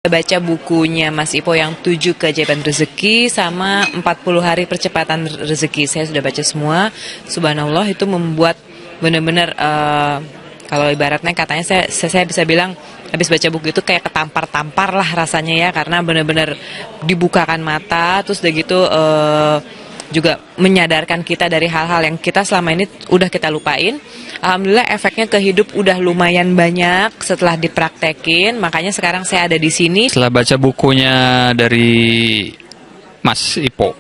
Baca bukunya Mas Ipo yang 7 Keajaiban Rezeki sama 40 Hari Percepatan Rezeki. Saya sudah baca semua. Subhanallah, itu membuat benar-benar kalau ibaratnya katanya saya bisa bilang habis baca buku itu kayak ketampar-tampar lah rasanya ya, karena benar-benar dibukakan mata, terus udah gitu juga menyadarkan kita dari hal-hal yang kita selama ini udah kita lupain. Alhamdulillah efeknya ke hidup udah lumayan banyak setelah dipraktekin, makanya sekarang saya ada di sini. Setelah baca bukunya dari Mas Ipo,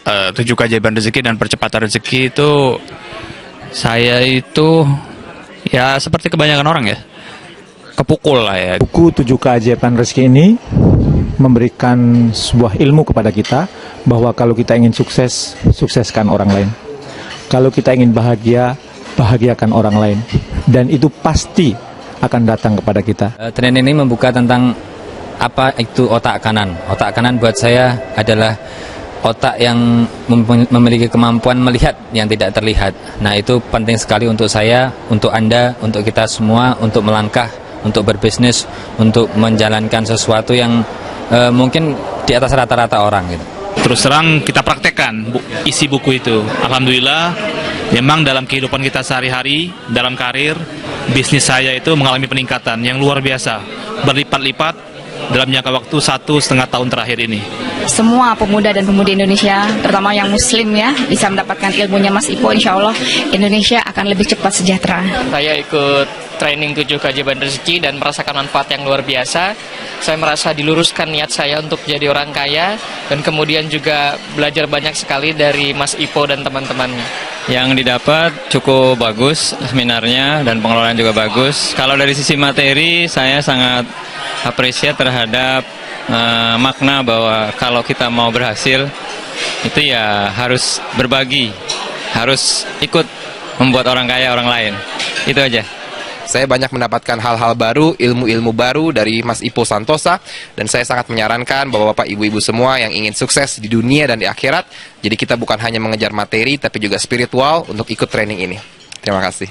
7 Keajaiban Rezeki dan Percepatan Rezeki, itu saya itu ya seperti kebanyakan orang ya, kepukul lah ya. Buku 7 Keajaiban Rezeki ini memberikan sebuah ilmu kepada kita bahwa kalau kita ingin sukses, sukseskan orang lain. Kalau kita ingin bahagia, bahagiakan orang lain. Dan itu pasti akan datang kepada kita. Tren ini membuka tentang apa itu otak kanan. Otak kanan buat saya adalah otak yang memiliki kemampuan melihat yang tidak terlihat. Nah, itu penting sekali untuk saya, untuk Anda, untuk kita semua, untuk melangkah, untuk berbisnis, untuk menjalankan sesuatu yang mungkin di atas rata-rata orang gitu. Terus terang kita praktekkan isi buku itu. Alhamdulillah, memang dalam kehidupan kita sehari-hari, dalam karir, bisnis saya itu mengalami peningkatan yang luar biasa, berlipat-lipat dalam jangka waktu 1,5 tahun terakhir ini. Semua pemuda dan pemudi Indonesia, terutama yang muslim ya, bisa mendapatkan ilmunya Mas Ipo. Insya Allah Indonesia akan lebih cepat sejahtera. Saya ikut training 7 Keajaiban Rezeki dan merasakan manfaat yang luar biasa. Saya merasa diluruskan niat saya untuk jadi orang kaya, dan kemudian juga belajar banyak sekali dari Mas Ipo dan teman-temannya. Yang didapat cukup bagus seminarnya dan pengelolaan juga bagus. Kalau dari sisi materi, saya sangat apresiat terhadap makna bahwa kalau kita mau berhasil itu ya harus berbagi, harus ikut membuat orang kaya orang lain. Itu aja. Saya banyak mendapatkan hal-hal baru, ilmu-ilmu baru dari Mas Ipo Santosa, dan saya sangat menyarankan bapak-bapak, ibu-ibu semua yang ingin sukses di dunia dan di akhirat, jadi kita bukan hanya mengejar materi tapi juga spiritual untuk ikut training ini. Terima kasih.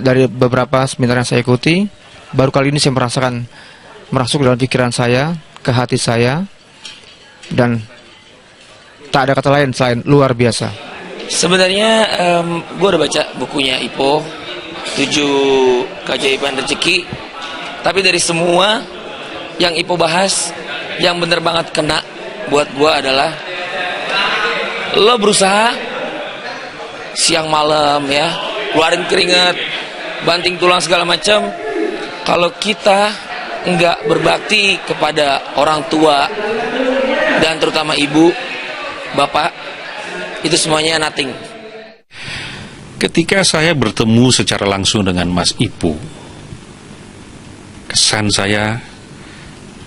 Dari beberapa seminar yang saya ikuti, baru kali ini saya merasakan merasuk dalam pikiran saya, ke hati saya, dan tak ada kata lain selain luar biasa. Sebenarnya gue udah baca bukunya Ipo 7 Keajaiban Rezeki, tapi dari semua yang Ipo bahas, yang bener banget kena buat gue adalah lo berusaha siang malam ya, keluarin keringat, banting tulang segala macam. Kalau kita nggak berbakti kepada orang tua dan terutama ibu, bapak, itu semuanya nothing. Ketika saya bertemu secara langsung dengan Mas Ipo, kesan saya,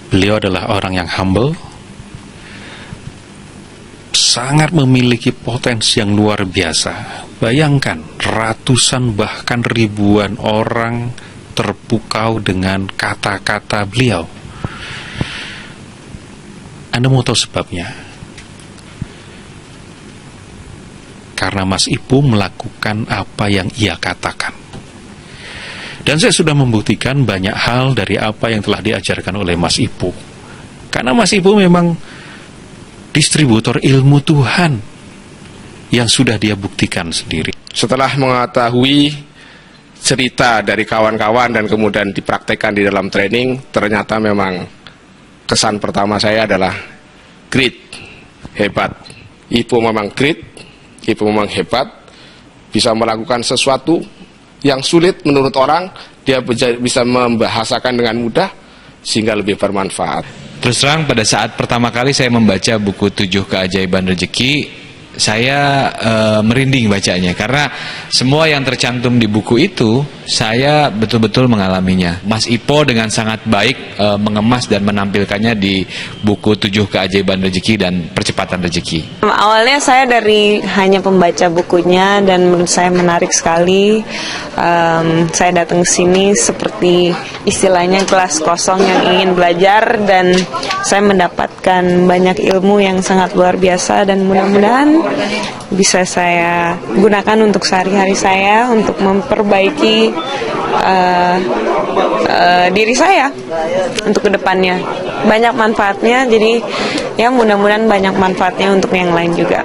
beliau adalah orang yang humble, sangat memiliki potensi yang luar biasa. Bayangkan, ratusan bahkan ribuan orang terpukau dengan kata-kata beliau. Anda mau tahu sebabnya? Karena Mas Ipo melakukan apa yang ia katakan. Dan saya sudah membuktikan banyak hal dari apa yang telah diajarkan oleh Mas Ipo. Karena Mas Ipo memang distributor ilmu Tuhan yang sudah dia buktikan sendiri. Setelah mengetahui cerita dari kawan-kawan dan kemudian dipraktekkan di dalam training, ternyata memang kesan pertama saya adalah great, hebat. Ipo memang great, Ipo memang hebat, bisa melakukan sesuatu yang sulit menurut orang, dia bisa membahasakan dengan mudah sehingga lebih bermanfaat. Terus terang, pada saat pertama kali saya membaca buku 7 Keajaiban Rezeki, saya merinding bacanya, karena semua yang tercantum di buku itu saya betul-betul mengalaminya. Mas Ipo dengan sangat baik mengemas dan menampilkannya di buku 7 Keajaiban Rezeki dan Percepatan Rezeki. Awalnya saya dari hanya pembaca bukunya dan menurut saya menarik sekali. Saya datang ke sini seperti istilahnya kelas kosong yang ingin belajar, dan saya mendapatkan banyak ilmu yang sangat luar biasa, dan mudah-mudahan bisa saya gunakan untuk sehari-hari saya untuk memperbaiki diri saya untuk kedepannya. Banyak manfaatnya, jadi ya mudah-mudahan banyak manfaatnya untuk yang lain juga.